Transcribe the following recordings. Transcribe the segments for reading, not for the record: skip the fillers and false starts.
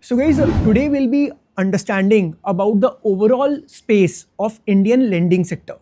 So guys, today we'll be understanding about the overall space of Indian lending sector.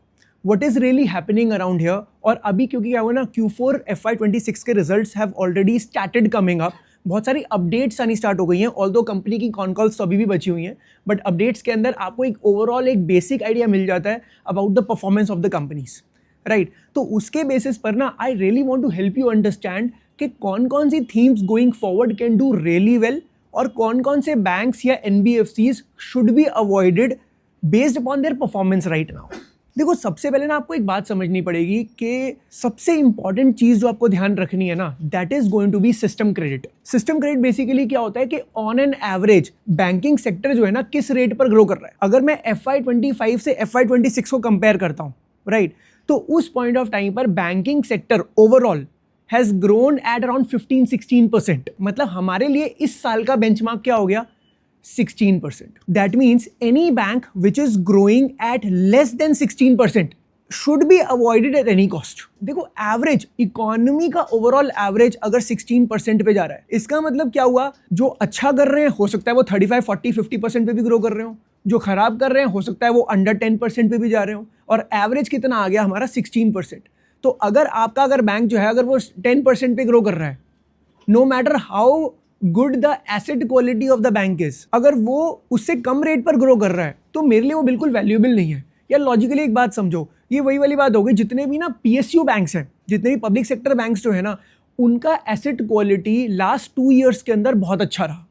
What is really happening around here? और अभी क्योंकि क्या हुआ ना Q4 FY26 के results have already started coming up. बहुत सारी updates आनी स्टार्ट हो गई हैं, ऑल्दो कंपनी की कॉन कॉल्स तो अभी भी बची हुई हैं, बट अपडेट्स के अंदर आपको एक ओवरऑल एक बेसिक आइडिया मिल जाता है about the performance of the companies, right? तो उसके बेसिस पर ना I really want to help you understand कि कौन कौन सी themes going forward can do really well और कौन कौन से बैंक्स या NBFCs should be avoided based upon their performance right now. देखो, सबसे पहले ना आपको एक बात समझनी पड़ेगी कि सबसे इंपॉर्टेंट चीज जो आपको ध्यान रखनी है ना, that is going to be system credit. System credit basically क्या होता है कि on an average banking sector जो है ना किस रेट पर ग्रो कर रहा है। अगर मैं FY25 से FY26 को कंपेयर करता हूँ, राइट, तो उस पॉइंट ऑफ टाइम पर banking sector overall has grown at around 15-16%। मतलब हमारे लिए इस साल का बेंचमार्क क्या हो गया? 16%। That means any bank which is growing at less than 16% should be avoided at any cost। देखो, एवरेज इकोनॉमी का ओवरऑल एवरेज अगर 16% पे जा रहा है, इसका मतलब क्या हुआ? जो अच्छा कर रहे हैं हो सकता है वो 35, 40, 50% पे भी ग्रो कर रहे हो, जो खराब कर रहे हैं हो सकता है वो अंडर 10% पे भी जा रहे हो, और एवरेज कितना आ गया हमारा? 16%। तो अगर बैंक जो है अगर वो 10% पे ग्रो कर रहा है, no matter how good the asset quality of the bank is, अगर वो उससे कम रेट पर ग्रो कर रहा है तो मेरे लिए वो बिल्कुल वैल्यूएबल नहीं है। या लॉजिकली एक बात समझो, ये वही वाली बात हो गई, जितने भी ना PSU बैंक्स हैं, जितने भी पब्लिक सेक्टर बैंक्स जो है ना, उनका एसेट क्वालिटी लास्ट 2 ईयर्स के अंदर बहुत अच्छा रहा,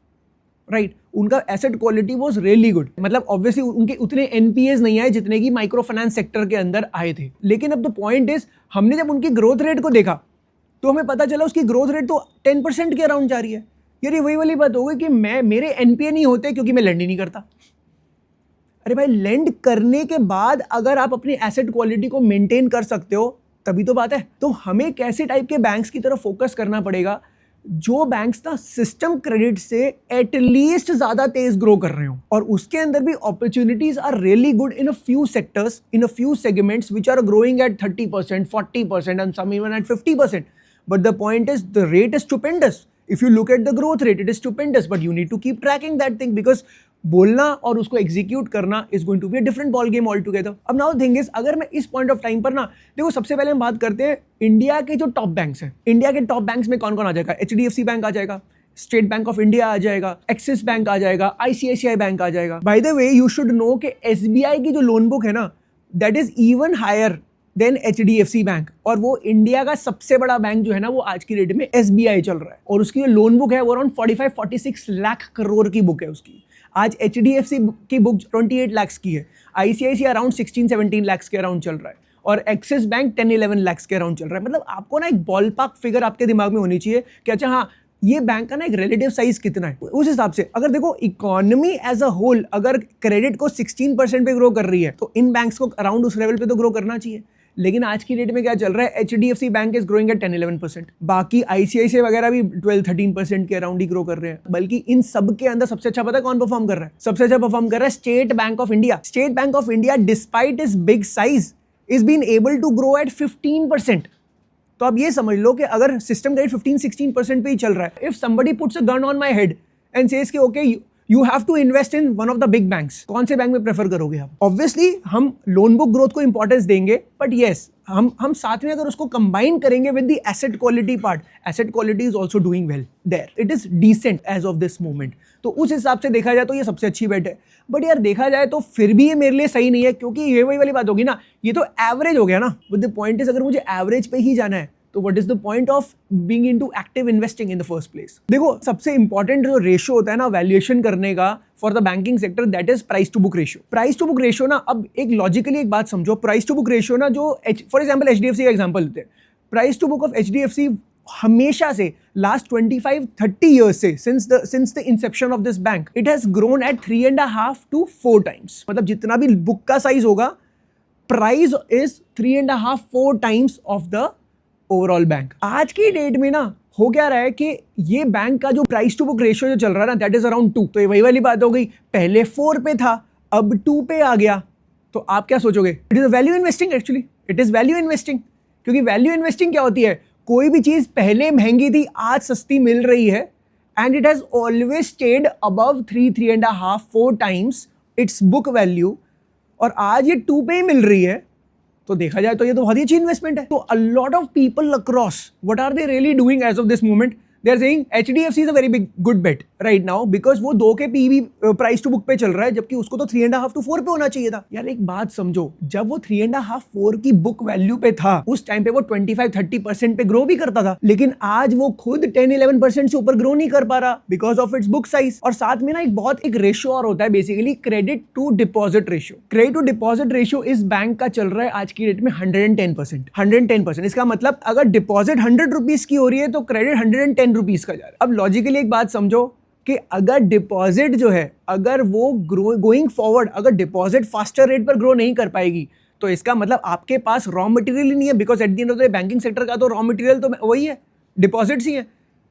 राइट? उनका asset quality was really good. मतलब ऑब्वियसली उनके उतने NPAs नहीं आए जितने की माइक्रो फाइनेंस सेक्टर के अंदर आए थे। लेकिन अब द पॉइंट इज, हमने जब उनकी ग्रोथ रेट को देखा तो हमें पता चला उसकी ग्रोथ रेट तो 10% के अराउंड जा रही है। यार ये वही वाली बात हो गई कि मेरे NPA नहीं होते क्योंकि मैं लेंड ही नहीं करता। अरे भाई, लेंड करने के बाद अगर आप अपनी एसेट क्वालिटी को मेंटेन कर सकते हो तभी तो बात है। तो हमें कैसे टाइप के बैंक्स की तरफ फोकस करना पड़ेगा? जो बैंक्स ना सिस्टम क्रेडिट से एटलीस्ट ज्यादा तेज ग्रो कर रहे हो, और उसके अंदर भी opportunities are really good in a few sectors, in a few segments which are growing at 30%, 40% and some even at 50%. But the point is, the rate is stupendous. If you look at the growth rate, it is stupendous, but you need to keep tracking that thing because बोलना और उसको execute करना is going to be a different ball game all together. अब now thing is, अगर मैं इस point of time पर ना, देखो सबसे पहले हम बात करते हैं इंडिया के जो टॉप बैंक्स हैं। इंडिया के टॉप बैंक्स में कौन कौन आ जाएगा? HDFC बैंक आ जाएगा, स्टेट बैंक ऑफ इंडिया आ जाएगा, एक्सिस बैंक आ जाएगा, ICICI बैंक आ जाएगा। By the way, you should know कि SBI की जो लोन बुक है ना, that is even higher than HDFC bank, और वो इंडिया का सबसे बड़ा बैंक जो है ना, वो आज की डेट में SBI चल रहा है, और उसकी जो लोन बुक है वो अराउंड 45-46 लाख करोड़ की बुक है उसकी। आज HDFC की बुक 28 लाख की है, ICICI अराउंड 16-17 लाख के अराउंड चल रहा है, और एक्सिस बैंक 10-11 लाख के अराउंड चल रहा है। मतलब आपको ना एक बॉल पार्क फिगर आपके दिमाग में होनी चाहिए कि अच्छा हाँ, ये बैंक का ना एक रिलेटिव साइज कितना है। उस हिसाब से अगर देखो इकोनॉमी एज अ होल अगर क्रेडिट को 16% पे ग्रो कर रही है तो इन बैंक्स को अराउंड उस लेवल पे तो ग्रो करना चाहिए। लेकिन आज की डेट में क्या चल रहा है? HDFC bank is growing at 10-11%, बाकी ICICI वगैरह भी 12-13% के अराउंड ही ग्रो कर रहे हैं। बल्कि इन सब के अंदर सबसे अच्छा पता है कौन परफॉर्म कर रहा है? सबसे अच्छा परफॉर्म कर रहा है State Bank of India. State Bank of India despite is big size is been able to grow at 15%। तो आप ये समझ लो कि अगर सिस्टम का 15-16% पे ही चल रहा है, if somebody puts a gun on my head and says कि okay you have to invest in one of the big banks, कौन से बैंक में प्रेफर करोगे आप? ऑब्वियसली हम लोन बुक ग्रोथ को इंपॉर्टेंस देंगे, बट येस हम साथ में अगर उसको कंबाइन करेंगे with the asset quality part, asset quality is also doing well there, it is decent as of this moment. तो उस हिसाब से देखा जाए तो ये सबसे अच्छी बेट है। बट यार देखा जाए तो फिर भी ये मेरे लिए सही नहीं है, क्योंकि ये वही वाली बात होगी ना, ये तो एवरेज हो गया ना। बट द पॉइंट इज, अगर मुझे एवरेज पे ही जाना है तो what is the point of being into active investing in the first place? देखो, सबसे इंपॉर्टेंट जो रेशियो होता है ना वैल्यूएशन करने का for the banking sector, that is price to book ratio. Price to book ratio ना, अब एक लॉजिकली एक बात समझो, प्राइस टू बुक रेशियो ना, जो फॉर एग्जांपल HDFC का एग्जांपल लेते हैं, price to book of HDFC हमेशा से लास्ट 25-30 years से since the inception of this bank, it has grown at 3.5 to 4 times। मतलब जितना भी बुक का साइज होगा, price is 3.5-4 times of the overall bank. आज की डेट में ना हो क्या रहा है कि ये बैंक का जो प्राइस टू बुक रेशियो जो चल रहा है ना, दैट इज अराउंड 2। तो ये वही वाली बात हो गई, पहले 4 पे था अब 2 पे आ गया। तो आप क्या सोचोगे? It is value investing, actually it is value investing. क्योंकि वैल्यू इन्वेस्टिंग क्या होती है? कोई भी चीज पहले महंगी थी, आज सस्ती मिल रही है, and it has always stayed above 3.5, 4 times its book value, और आज ये 2 पे ही मिल रही है, तो देखा जाए तो ये तो बहुत ही अच्छी इन्वेस्टमेंट है. तो a lot of people across, what are they really doing as of this moment? They are saying HDFC is a very good bet right now because वो 2 के PB प्राइस टू बुक पे चल रहा है, जबकि उसको तो 3.5 to 4 पे होना चाहिए था. यार एक बात समझो, जब वो 3.5, 4 की बुक वैल्यू पे था, उस टाइम पे वो 25-30% पे ग्रो भी करता था, लेकिन आज वो खुद 10-11% से ऊपर ग्रो नहीं कर पा रहा because of its book size. और साथ में ना एक रेशियो और होता है, basically credit to deposit ratio. Credit to deposit ratio इस बैंक का चल रहा है आज की डेट में 110%. इसका मतलब अगर डिपॉजिट 100 रुपीज की हो रही है तो क्रेडिट 110 रुपीज का जा रहा है. अब लॉजिकली एक बात समझो कि अगर डिपॉजिट जो है, अगर वो गोइंग फॉरवर्ड, अगर डिपॉजिट फास्टर रेट पर ग्रो नहीं कर पाएगी, तो इसका मतलब आपके पास रॉ मटेरियल ही नहीं है, because at the end of the banking sector का तो रॉ मटेरियल तो वही है, डिपॉजिट्स ही है.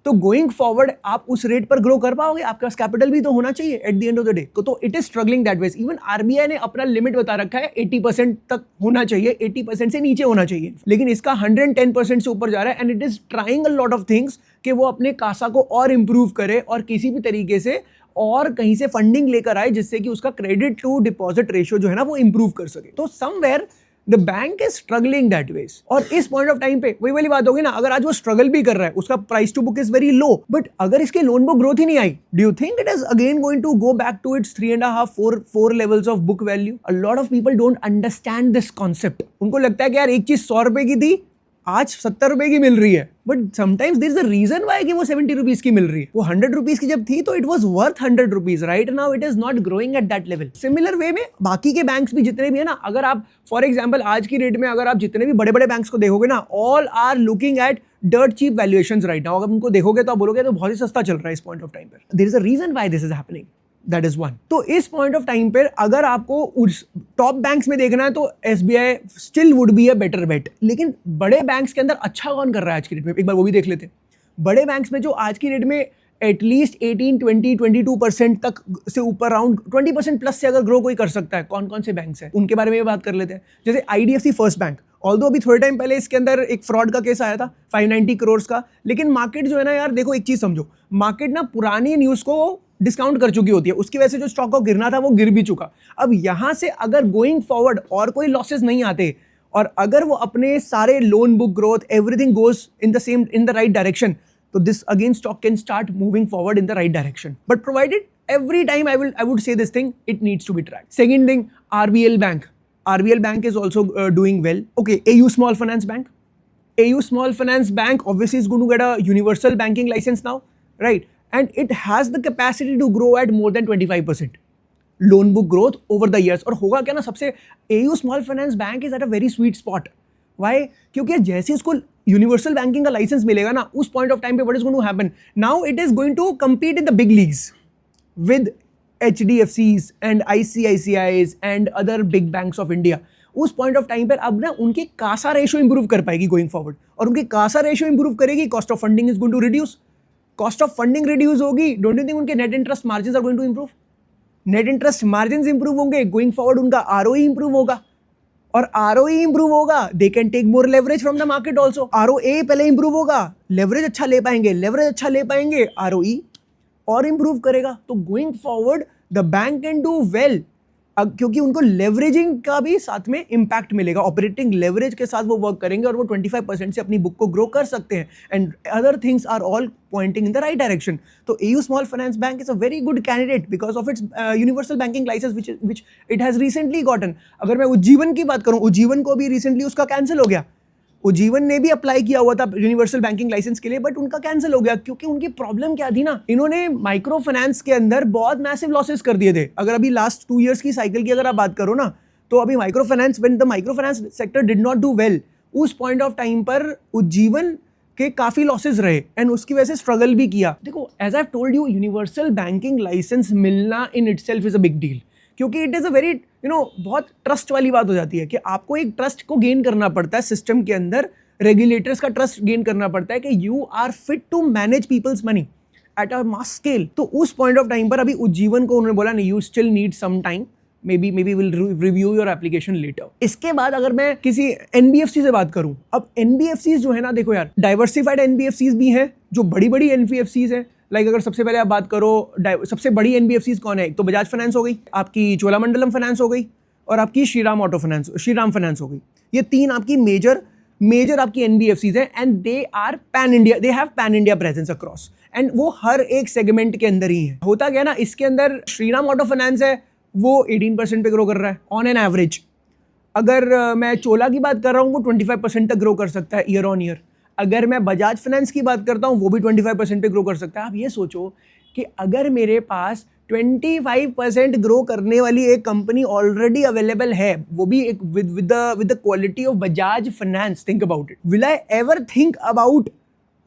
तो गोइंग फॉरवर्ड आप उस रेट पर ग्रो कर पाओगे? आपके पास कैपिटल भी तो होना चाहिए at the end of the day. तो it is struggling that ways. Even RBI ने अपना लिमिट बता रखा है 80% तक होना चाहिए, 80% से नीचे होना चाहिए, लेकिन इसका 110% से ऊपर जा रहा है. And it is trying a lot of things कि वो अपने कासा को और इंप्रूव करे और किसी भी तरीके से और कहीं से फंडिंग लेकर आए जिससे कि उसका क्रेडिट टू डिपॉजिट रेशियो जो है ना वो इंप्रूव कर सके. तो somewhere the bank is struggling that ways. और इस पॉइंट ऑफ टाइम पे वही वाली बात होगी ना, अगर आज वो स्ट्रगल भी कर रहा है, उसका price to book is very low, but अगर इसके लोन बुक ग्रोथ ही नहीं आई, do you think it is again going to go back to its 3.5, 4 levels of book value? A lot of people don't understand this concept. उनको लगता है कि यार एक चीज 100 रुपए की थी, आज 70 रुपए की मिल रही है, but sometimes there is a reason why कि वो 70 रुपीज की मिल रही है. वो 100 रुपीज की जब थी तो it was worth 100 rupees. Right now it is not growing at that level. Similar way में बाकी के बैंक्स भी जितने भी है ना, अगर आप फॉर एग्जांपल आज की रेट में अगर आप जितने भी बड़े बड़े बैंक्स को देखोगे ना, all are looking at dirt cheap valuations right now. अगर उनको देखोगे तो आप बोलोगे तो बहुत ही सस्ता चल रहा है इस पॉइंट ऑफ टाइम पर. There is a reason why this is happening. That is one. तो इस पॉइंट ऑफ टाइम पर अगर आपको टॉप बैंक्स में देखना है तो SBI still would be a better bet. लेकिन बड़े बैंक्स के अंदर अच्छा कौन कर रहा है आज की डेट में, एक बार वो भी देख लेते हैं. बड़े बैंक्स में जो आज की डेट में एटलीस्ट 18, 20, 22% तक से ऊपर, अराउंड 20% प्लस से अगर ग्रो कोई कर सकता है, कौन कौन से बैंक्स हैं उनके बारे में बात कर लेते हैं. जैसे IDFC फर्स्ट बैंक, ऑल्दो अभी थोड़े टाइम पहले इसके अंदर एक फ्रॉड का केस आया था 590 करोड़ का, लेकिन मार्केट जो है ना यार, देखो एक चीज समझो, मार्केट ना पुरानी न्यूज़ को डिस्काउंट कर चुकी होती है, उसकी वजह से जो स्टॉक को गिरना था वो गिर भी चुका. अब यहां से अगर गोइंग फॉरवर्ड और कोई लॉसेस नहीं आते और अगर वो अपने सारे loan book growth everything goes in the right direction, तो this again stock can start moving forward in the right direction, but provided every time I would say this thing, it needs to be tracked. Second thing, RBL Bank is also doing well. Okay, AU Small Finance Bank obviously is going to get a universal banking license now, right? And it has the capacity to grow at more than 25% loan book growth over the years. और होगा क्या ना, सबसे AU Small Finance Bank is at a very sweet spot. Why? क्योंकि जैसे उसको universal banking का licence मिलेगा ना, उस पॉइंट ऑफ टाइम पे what is going to happen, now it is going to compete in the big leagues with HDFCs and ICICIs and other big banks of India. उस point of time पर अब ना उनकी CASA ratio improve कर पाएगी going forward, और उनकी CASA ratio improve करेगी, cost of funding is going to reduce. Cost of funding reduce होगी, डोंट यू थिंक उनके net interest margin are going to improve? Net interest margin improve होंगे, going forward उनका ROE improve होगा, और ROE improve होगा, they can take more leverage from the market also. ROA पहले improve होगा, leverage अच्छा ले पाएंगे, ROE और इंप्रूव करेगा. तो going forward the bank can do well, क्योंकि उनको लेवरेजिंग का भी साथ में इंपैक्ट मिलेगा. ऑपरेटिंग लेवरेज के साथ वो वर्क करेंगे और वो 25% से अपनी बुक को ग्रो कर सकते हैं. And other things are all pointing in the right direction. So AU Small Finance Bank is a very good candidate because of its universal banking license which it has recently gotten. अगर मैं उज्जीवन की बात करूं, उज्जीवन को भी recently उसका cancel हो गया. उज्जीवन ने भी अप्लाई किया हुआ था यूनिवर्सल बैंकिंग लाइसेंस के लिए, बट उनका कैंसिल हो गया क्योंकि उनकी प्रॉब्लम क्या थी ना, इन्होंने माइक्रो फाइनेंस के अंदर बहुत मैसिव लॉसेस कर दिए थे. अगर अभी लास्ट 2 years की साइकिल की अगर आप बात करो ना, तो अभी micro finance, when the micro finance sector did not do well, उस पॉइंट ऑफ टाइम पर उज्जीवन के काफी लॉसेस रहे एंड उसकी वजह से स्ट्रगल भी किया. देखो, as I have told you, universal banking licence मिलना in itself is a big deal, क्योंकि इट इज अ वेरी बहुत ट्रस्ट वाली बात हो जाती है कि आपको एक ट्रस्ट को गेन करना पड़ता है सिस्टम के अंदर, रेगुलेटर्स का ट्रस्ट गेन करना पड़ता है कि you are fit to manage people's money at a mass scale. तो उस पॉइंट ऑफ टाइम पर अभी उज्जीवन को उन्होंने बोला नहीं, you still need some time, maybe we'll review your application later. इसके बाद अगर मैं किसी NBFC से बात करूं, अब NBFCs जो है ना, देखो यार, डाइवर्सिफाइड NBFCs भी हैं जो बड़ी बड़ी NBFCs हैं, लाइक अगर सबसे पहले आप बात करो सबसे बड़ी एनबीएफसीज कौन है, एक तो बजाज फाइनेंस हो गई, आपकी चोलामंडलम फाइनेंस हो गई और आपकी श्रीराम फाइनेंस हो गई। ये तीन आपकी मेजर आपकी एनबीएफसीज है and they are pan India, they have pan India presence across and वो हर एक सेगमेंट के अंदर ही है। होता क्या ना, इसके अंदर श्रीराम ऑटो फाइनेंस है वो 18% पे ग्रो कर रहा है ऑन एन एवरेज। अगर मैं चोला की बात कर रहा हूँ वो 25% तक ग्रो कर सकता है ईयर ऑन ईयर। अगर मैं बजाज फाइनेंस की बात करता हूँ वो भी 25% पे ग्रो कर सकता है। आप ये सोचो कि अगर मेरे पास 25% ग्रो करने वाली एक कंपनी ऑलरेडी अवेलेबल है, वो भी एक with the quality of Bajaj finance, think about it. Will I ever think about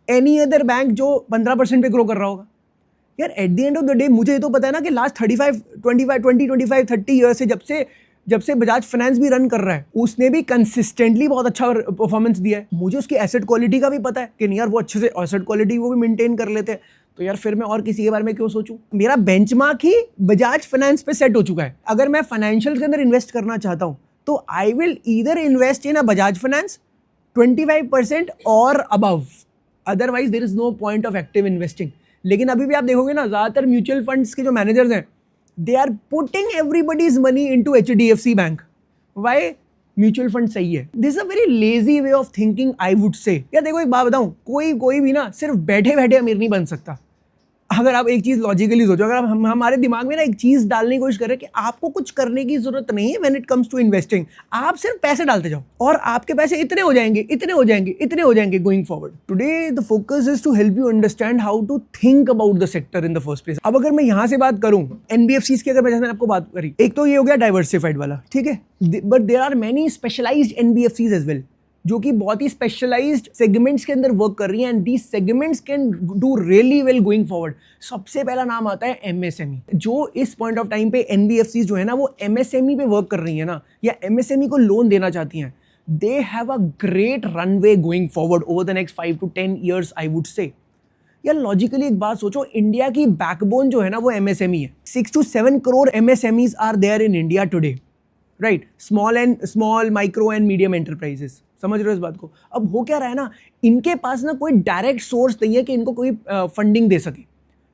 any other bank जो 15% पे ग्रो कर रहा होगा? यार eight the end of the day मुझे ये तो पता है ना कि लास्ट 30 ईयर से जब से बजाज फाइनेंस भी रन कर रहा है, उसने भी कंसिस्टेंटली बहुत अच्छा परफॉर्मेंस दिया है। मुझे उसकी एसेट क्वालिटी का भी पता है कि नहीं यार वो अच्छे से एसेट क्वालिटी वो भी मेंटेन कर लेते हैं, तो यार फिर मैं और किसी के बारे में क्यों सोचूं? मेरा बेंचमार्क ही बजाज फाइनेंस पे सेट हो चुका है। अगर मैं फाइनेंशियल के अंदर इन्वेस्ट करना चाहता हूं तो I will either invest in a Bajaj finance 25% और above, otherwise there is no point of active investing. लेकिन अभी भी आप देखोगे ना, ज्यादातर म्यूचुअल फंड्स के जो मैनेजर्स हैं, they are putting everybody's money into HDFC Bank. Why? Mutual fund सही है। This is a very lazy way of thinking, I would say. यार देखो एक बात बताऊं, कोई भी ना सिर्फ बैठे बैठे अमीर नहीं बन सकता। अगर आप एक चीज लॉजिकली सोचो, अगर हम हमारे दिमाग में ना एक चीज डालने की कोशिश करें कि आपको कुछ करने की जरूरत नहीं है when it comes to investing, आप सिर्फ पैसे डालते जाओ और आपके पैसे इतने हो जाएंगे going forward. Today the focus is to help you understand how to think about the sector in the first place. अब अगर मैं यहां से बात करूं एनबीएफसीज की, अगर मैंने आपको बात करी, एक तो ये हो गया डाइवर्सिफाइड वाला, ठीक है, but there are many specialised NBFCs as well जो कि बहुत ही स्पेशलाइज्ड सेगमेंट्स के अंदर वर्क कर रही हैं and these segments can do really well going forward. सबसे पहला नाम आता है एमएसएमई। जो इस पॉइंट ऑफ टाइम पे एनबीएफसी जो है ना वो एमएसएमई पे वर्क कर रही है ना, या एमएसएमई को लोन देना चाहती हैं, they have a great runway going forward over the next 5 to 10 years, I would say. यार लॉजिकली एक बात सोचो, इंडिया की बैकबोन जो है ना वो एमएसएमई है। 6 to 7 crore MSMEs are there in India today, right? Small micro and medium enterprises, समझ रहे हो इस बात को? अब हो क्या रहा है ना, इनके पास ना कोई डायरेक्ट सोर्स नहीं है कि इनको कोई फंडिंग दे सके,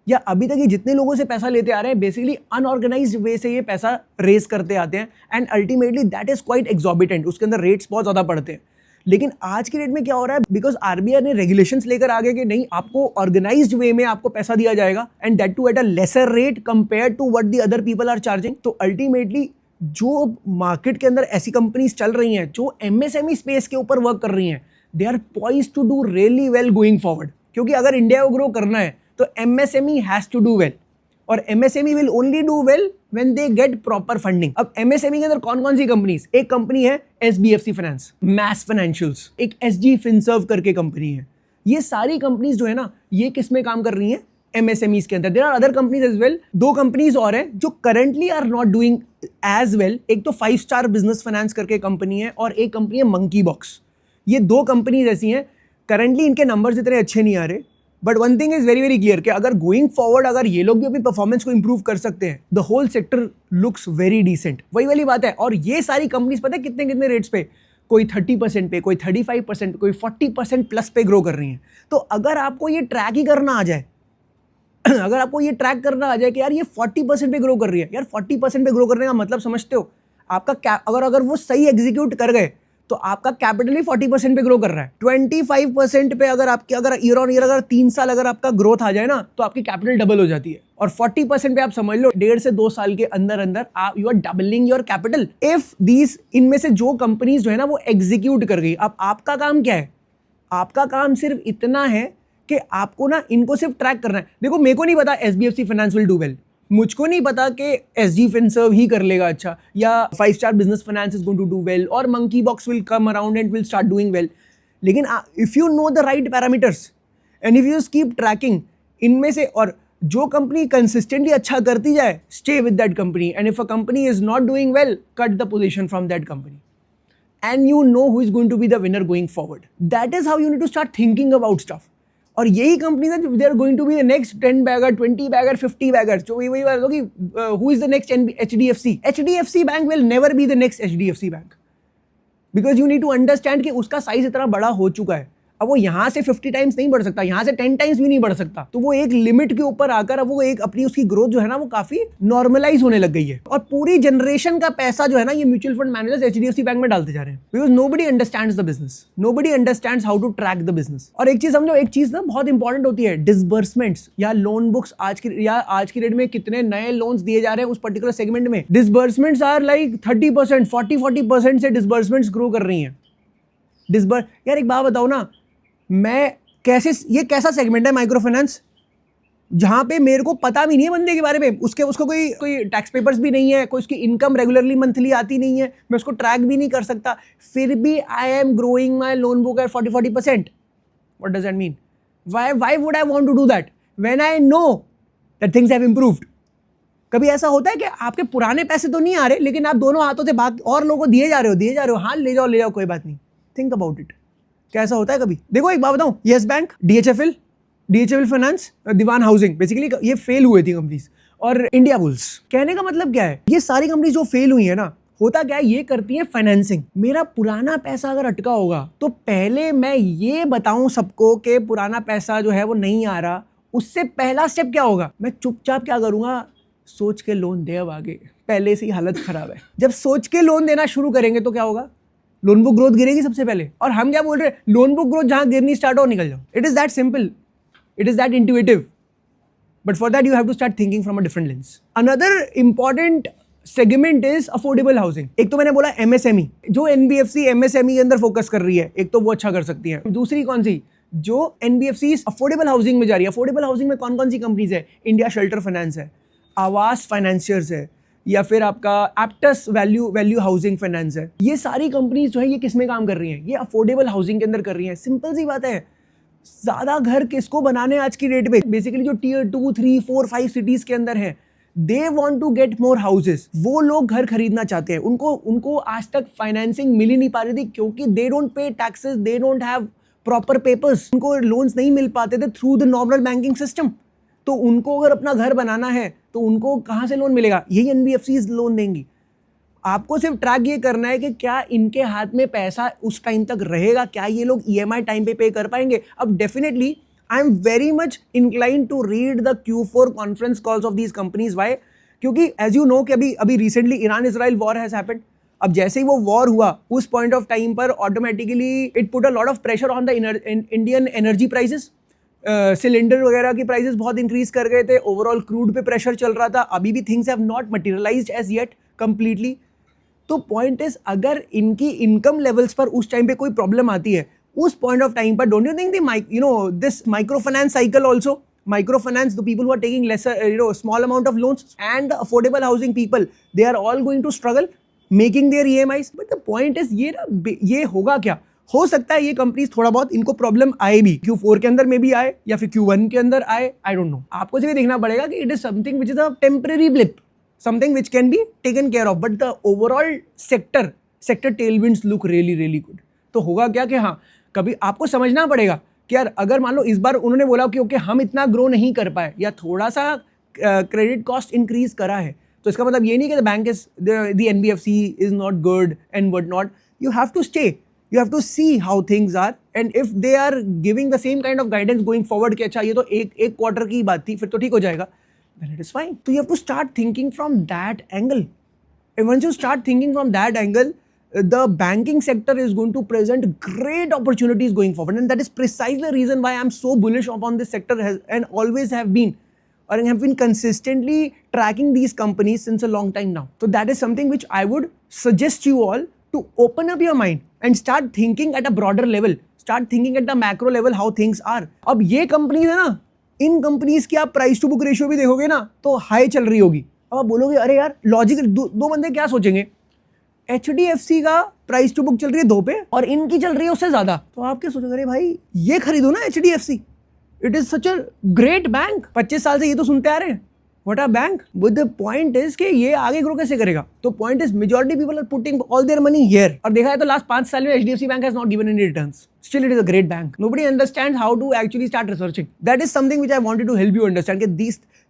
या अभी तक ये जितने लोगों से पैसा लेते आ रहे हैं बेसिकली अनऑर्गेनाइज्ड वे से ये पैसा रेज करते आते हैं and ultimately that is quite exorbitant, उसके अंदर रेट्स बहुत ज़्यादा पड़ते हैं। लेकिन आज की डेट में क्या हो रहा है, बिकॉज आरबीआई ने रेगुलेशंस लेकर आ गए कि नहीं, आपको ऑर्गेनाइज्ड वे में आपको पैसा दिया जाएगा and that too at a lesser rate compare to what the other people are charging. तो अल्टीमेटली जो मार्केट के अंदर ऐसी कंपनीज चल रही हैं जो एमएसएमई स्पेस के ऊपर वर्क कर रही हैं, they are poised to do really well going forward. क्योंकि अगर इंडिया को ग्रो करना है तो MSME has to do well, और MSME will only do well when they get proper funding. अब एमएसएमई के अंदर कौन कौन सी कंपनीज, एक कंपनी है एसबीएफसी फाइनेंस, मैस फाइनेंशियल्स, एक एसजी फिनसर्व करके कंपनी है। ये सारी कंपनीज जो है ना ये किस में काम कर रही हैं, एमएसएमईज के अंदर। There are other companies as well, दो कंपनीज और हैं जो currently are not doing as well. एक तो 5 स्टार बिजनेस फाइनेंस करके कंपनी है और एक कंपनी है मंकी बॉक्स। ये दो कंपनीज ऐसी हैं, करंटली इनके नंबर्स इतने अच्छे नहीं आ रहे, but one thing is very very clear कि अगर गोइंग फॉरवर्ड अगर ये लोग भी अपनी परफॉर्मेंस को इंप्रूव कर सकते हैं, the whole sector looks very decent. वही वाली बात है। और ये सारी कंपनीज पता है कितने कितने रेट्स पे, कोई 30% पे, कोई 35%, कोई 40% प्लस पे ग्रो कर रही हैं। तो अगर आपको ये ट्रैक ही करना आ जाए अगर आपको ये ट्रैक करना आ जाए कि यार ये 40% पे ग्रो कर रही है, यार 40% पे ग्रो करने का मतलब समझते हो, आपका अगर वो सही एग्जीक्यूट कर गए तो आपका कैपिटल ही 40% पे ग्रो कर रहा है। 25% पे अगर ईयर ऑन ईयर अगर 3 साल अगर आपका ग्रोथ आ जाए ना तो आपकी कैपिटल डबल हो जाती है। और 40% पे आप समझ लो 1.5 से 2 साल के अंदर अंदर you are doubling your capital if these, इनमें से जो कंपनीज जो है ना वो एग्जीक्यूट कर गई। अब आपका काम क्या है, आपका काम सिर्फ इतना है कि आपको ना इनको सिर्फ ट्रैक करना है। देखो मेरे को नहीं पता SBFC finance will do well, मुझको नहीं पता कि एसजी फिनसर्व ही कर लेगा अच्छा, या 5 star business finance is going to do well, और monkey box will come around and will start doing well. लेकिन if you know the right parameters and if you keep tracking इनमें से, और जो कंपनी कंसिस्टेंटली अच्छा करती जाए, stay with that company, and if a company is not doing well, cut the position from that company and you know who is going to be the winner going forward. That is how you need to start thinking about stuff. और यही कंपनी है they are going to be the next 10 bagger, 20 bagger, 50 bagger। जो वही बात होगी, who is the next HDFC? HDFC bank will never be the next HDFC bank, because you need to understand कि उसका साइज इतना बड़ा हो चुका है। अब वो यहाँ से 50 टाइम्स नहीं बढ़ सकता, यहाँ से 10 टाइम्स भी नहीं बढ़ सकता। तो वो एक लिमिट के ऊपर आकर अब वो एक अपनी उसकी ग्रोथ जो है ना वो काफी नॉर्मलाइज होने लग गई है। और पूरी जनरेशन का पैसा जो है ना ये mutual fund managers HDFC bank में डालते जा रहे हैं, because nobody understands the business, nobody understands how to track the business. और एक चीज समझो, एक चीज ना बहुत इंपॉर्टेंट होती है, डिसबर्समेंट्स या लोन बुक्स। आज की डेट में कितने नए लोन्स दिए जा रहे हैं उस पर्टिकुलर सेगमेंट में, डिसबर्समेंट्स आर लाइक 30%, 40% से डिसबर्समेंट्स ग्रो कर रही हैं। यार एक बात बताओ ना, मैं कैसे, ये कैसा सेगमेंट है माइक्रो फाइनेंस जहां पे मेरे को पता भी नहीं है बंदे के बारे में, उसको कोई टैक्स पेपर्स भी नहीं है, कोई उसकी इनकम रेगुलरली मंथली आती नहीं है, मैं उसको ट्रैक भी नहीं कर सकता, फिर भी I am growing my loan book at 40%। What does that mean? Why would I want to do that when I know that things have improved? कभी ऐसा होता है कि आपके पुराने पैसे तो नहीं आ रहे, लेकिन आप दोनों हाथों से बात और लोगों को दिए जा रहे हो, हाँ ले जाओ कोई बात नहीं। थिंक अबाउट इट, क्या ऐसा होता है कभी? देखो एक बात बताऊं, येस बैंक, डीएचएफएल फाइनेंस, दीवान हाउसिंग, बेसिकली ये फेल हुए थी कंपनीज, और इंडिया बुल्स। कहने का मतलब क्या है, ये सारी कंपनीज जो फेल हुई है ना, होता क्या है, ये करती है फाइनेंसिंग। मेरा पुराना पैसा अगर अटका होगा तो पहले मैं ये बताऊं सबको कि पुराना पैसा जो है वो नहीं आ रहा, उससे पहला स्टेप क्या होगा, मैं चुपचाप क्या करूंगा, सोच के लोन दे। अब आगे पहले से ही हालत खराब है, जब सोच के लोन देना शुरू करेंगे तो क्या होगा, लोन बुक ग्रोथ गिरेगी सबसे पहले। और हम क्या बोल रहे हैं, लोन बुक ग्रोथ जहां गिरनी स्टार्ट हो निकल जाओ। It is that simple, it is that intuitive, but for that you have to start thinking from a different lens. Another important segment is affordable housing. एक तो मैंने बोला एमएसएमई, जो NBFC MSME के अंदर फोकस कर रही है, एक तो वो अच्छा कर सकती है। दूसरी कौन सी, जो एनबीएफसी अफोर्डेबल हाउसिंग में जा रही है। अफोर्डेबल हाउसिंग में कौन कौन सी कंपनीज है, इंडिया शेल्टर फाइनेंस है, आवास फाइनेंशियर्स है, या फिर आपका एप्टस वैल्यू हाउसिंग फाइनेंस है। ये सारी कंपनीज जो है ये किस में काम कर रही हैं, ये अफोर्डेबल हाउसिंग के अंदर कर रही हैं। सिंपल सी बात है, ज्यादा घर किसको बनाने आज की डेट पे, बेसिकली जो टियर 2, 3, 4, 5 सिटीज के अंदर हैं, they want to get more houses. वो लोग घर खरीदना चाहते हैं, उनको आज तक फाइनेंसिंग मिल ही नहीं पा रही थी, क्योंकि they don't pay taxes, they don't have proper papers, उनको लोन्स नहीं मिल पाते थे through the normal banking system. तो उनको अगर अपना घर बनाना है तो उनको कहाँ से लोन मिलेगा, यही एनबीएफसीज लोन देंगी। आपको सिर्फ ट्रैक ये करना है कि क्या इनके हाथ में पैसा उस टाइम तक रहेगा, क्या ये लोग ईएमआई टाइम पे कर पाएंगे। अब definitely I am very much inclined to read the Q4 conference calls of these companies. Why? क्योंकि एज यू नो कि अभी recently Iran Israel war has happened. अब जैसे ही वो वॉर हुआ, उस पॉइंट ऑफ टाइम पर automatically it put a lot of pressure on the Indian energy prices. Cylinder वगैरह की प्राइसेस बहुत इंक्रीज कर गए थे, ओवरऑल क्रूड पे प्रेशर चल रहा था। अभी भी things have not materialised as yet completely. तो पॉइंट इज, अगर इनकी इनकम लेवल्स पर उस टाइम पे कोई प्रॉब्लम आती है, उस पॉइंट ऑफ टाइम पर, don't you think this micro finance cycle also, micro finance, the people who are taking lesser, small amount of loans, and the affordable housing people, they are all going to struggle making their EMIs. But the point is, ये होगा क्या? हो सकता है ये companies थोड़ा बहुत इनको प्रॉब्लम आए भी, Q4 के अंदर में भी आए या फिर Q1 के अंदर आए, आई डोंट नो। आपको सिर्फ देखना पड़ेगा कि it is something which is a temporary blip, something which can be taken care of, but the overall sector tailwinds look really really good. तो होगा क्या कि हाँ, कभी आपको समझना पड़ेगा कि यार अगर मान लो इस बार उन्होंने बोला कि ओके हम इतना ग्रो नहीं कर पाए या थोड़ा सा क्रेडिट कॉस्ट इंक्रीज करा है, तो इसका मतलब ये नहीं कि the bank is the NBFC is not good and what not. You have to stay, you have to see how things are, and if they are giving the same kind of guidance going forward कि अच्छा ये तो एक quarter की बात थी, फिर तो ठीक हो जाएगा, then it is fine. So you have to start thinking from that angle, and once you start thinking from that angle, the banking sector is going to present great opportunities going forward, and that is precisely the reason why I'm so bullish upon this sector and always have been, or have been consistently tracking these companies since a long time now. So that is something which I would suggest you all to open up your mind and start thinking at a broader level, start thinking at the macro level how things are. अब ये companies है ना, इन companies की आप price to book ratio भी देखोगे ना तो हाई चल रही होगी। अब आप बोलोगे अरे यार लॉजिकल, दो बंदे क्या सोचेंगे, HDFC का प्राइस टू बुक चल रही है 2 पे और इनकी चल रही है उससे ज्यादा, तो आप क्या सोचोगे, अरे भाई ये खरीदो ना HDFC, it is such a great bank, 25 साल से ये तो सुनते आ रहे हैं, What a bank. But the point is कि ये आगे ग्रो कैसे करेगा? तो point is majority people are putting all their money here. और देखा है तो last 5 साल में HDFC Bank has not given any returns. Still it is a great bank. Nobody understands how to actually start researching. That is something which I wanted to help you understand कि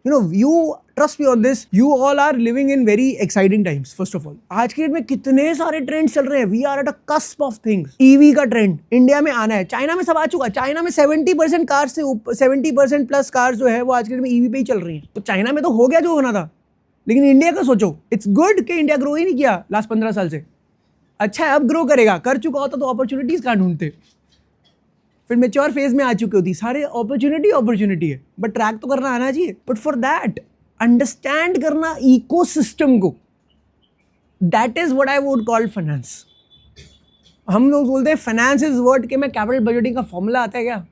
You know, you trust me on this. You all are living in very exciting times. First of all, आज के date में कितने सारे trends चल रहे हैं. We are at a cusp of things. EV का ट्रेंड इंडिया में आना है. चाइना में सब आ चुका है. चाइना में 70% कार्स से 70% प्लस कार्स जो है वो आज के डेट में EV पे ही चल रही हैं. तो चाइना में तो हो गया जो होना था, लेकिन इंडिया का सोचो. इट्स गुड कि इंडिया ग्रो ही नहीं किया लास्ट 15 साल से. अच्छा है, अब ग्रो करेगा. कर चुका होता तो अपॉर्चुनिटीज कहाँ ढूंढते. फिर मेच्योर फेज में आ चुकी होती. सारे अपॉर्चुनिटी है, बट ट्रैक तो करना आना चाहिए. बट फॉर दैट अंडरस्टैंड करना इकोसिस्टम को, that is what I would call finance. हम लोग बोलते हैं फाइनेंस इज वर्ड के मैं कैपिटल बजटिंग का फॉर्मूला आता है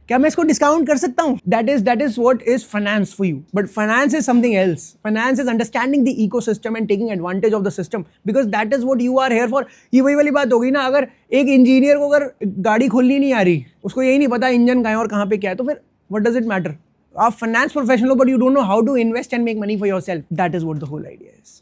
क्या मैं इसको डिस्काउंट कर सकता हूँ. That is what is finance for you. But finance is something else. Finance is understanding the ecosystem and taking advantage of the system, because that is what you are here for. ये वही वाली बात होगी ना, अगर एक engineer को अगर गाड़ी खोलनी नहीं आ रही, उसको यही नहीं पता इंजन कहाँ है और कहाँ पे क्या है, तो फिर व्हाट डज इट मैटर. आप फाइनेंस प्रोफेशनल हो but you don't know how to invest and make money for yourself. That is what the whole idea is.